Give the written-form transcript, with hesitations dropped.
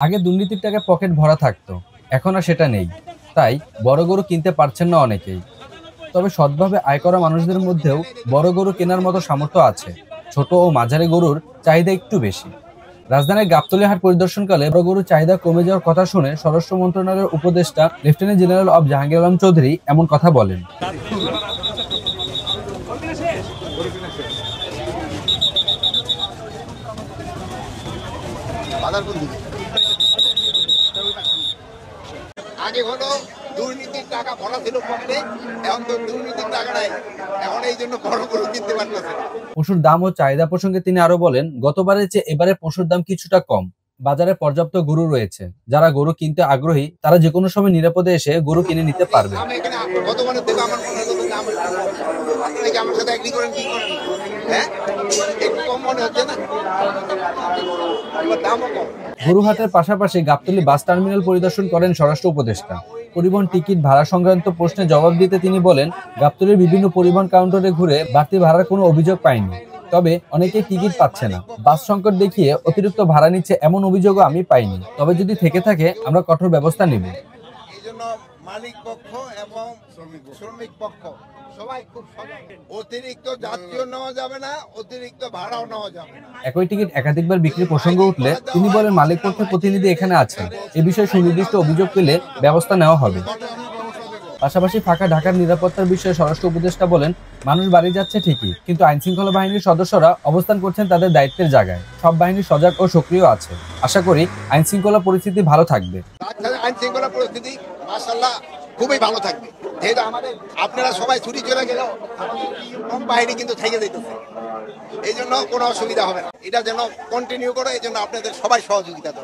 আগে দুর্নীতির টাকায় পকেট ভরা থাকতো, এখন আর সেটা নেই। তাই বড় গরু কিনতে পারছেন না অনেকেই। তবে সৎভাবে আয় করা মানুষদের মধ্যেও বড় গরু কেনার মতো সামর্থ্য আছে। ছোট ও মাঝারি গরুর চাহিদা একটু বেশি। রাজধানীর গাবতলী হাট পরিদর্শনকালে বড় গরুর চাহিদা কমে যাওয়ার কথা শুনে স্বরাষ্ট্র মন্ত্রণালয়ের উপদেষ্টা lieutenant general of Jahangir Alam Chowdhury এমন কথা বলেন। আগে হলো দুর্নীতির টাকা ভরা ছিল পকেটে, এখন তো দুর্নীতির টাকা নাই, এখন এই জন্য বড় গরু কিনতে পারতেছে না। পশুর দাম ও চাহিদা প্রসঙ্গে তিনি আরো বলেন, গতবারের চেয়ে এবারে পশুর দাম কিছুটা কম। বাজারে পর্যাপ্ত গরু রয়েছে। যারা গরু কিনতে আগ্রহী তারা যে কোনো সময় নিরাপদে এসে গরু কিনে নিতে পারবে। আমি এখানে গতবারের থেকে আমার মনে হলো দাম আপনি কি আমার সাথে এগ্রি করেন কি করেন? হ্যাঁ, একটু কম মনে হচ্ছে না? এবার দামও কম। গরুহাটের পাশাপাশি গাবতলী বাস টার্মিনাল পরিদর্শন করেন স্বরাষ্ট্র উপদেষ্টা। পরিবহন টিকিট ভাড়া সংক্রান্ত প্রশ্নে জবাব দিতে তিনি বলেন, গাবতলীর বিভিন্ন পরিবহন কাউন্টারে ঘুরে বাড়তি ভাড়ার কোনো অভিযোগ পাইনি। তবে অনেকেই টিকিট পাচ্ছে না, বাস সংকট দেখিয়ে অতিরিক্ত ভাড়া নিচ্ছে এমন অভিযোগও আমি পাইনি। তবে যদি থেকে থাকে আমরা কঠোর ব্যবস্থা নেব। এই জন্য মালিক পক্ষ এবং শ্রমিক পক্ষ সবাই খুব সজাগ। অতিরিক্ত যাত্রীও নেওয়া যাবে না, অতিরিক্ত ভাড়াও নেওয়া যাবে না। একই টিকিট একাধিকবার বিক্রির প্রসঙ্গ উঠলে তিনি বলেন, মালিক পক্ষের প্রতিনিধি এখানে আছেন, এ বিষয়ে সুনির্দিষ্ট অভিযোগ পেলে ব্যবস্থা নেওয়া হবে। পাশাপাশি ফাঁকা ঢাকার নিরাপত্তার বিষয়ে স্বরাষ্ট্র উপদেষ্টা বলেন, মানুষ বাড়ি যাচ্ছে ঠিকই, কিন্তু আইনশৃঙ্খলা বাহিনীর সদস্যরা অবস্থান করছেন তাদের দায়িত্বের জায়গায়। সব বাহিনী সজাগ ও সক্রিয় আছে। আশা করি আইনশৃঙ্খলা পরিস্থিতি ভালো থাকবে। আইন শৃঙ্খলা পরিস্থিতি মাশাআল্লাহ খুবই ভালো থাকবে। যেহেতু আমাদের আপনারা সবাই ছুটি চলে গেলেও কম বাহিনী কিন্তু থেকে যেতেছে, এই জন্য কোনো অসুবিধা হবে না। এটা যেন কন্টিনিউ করে, এই জন্য আপনাদের সবাই সহযোগিতা দরকার।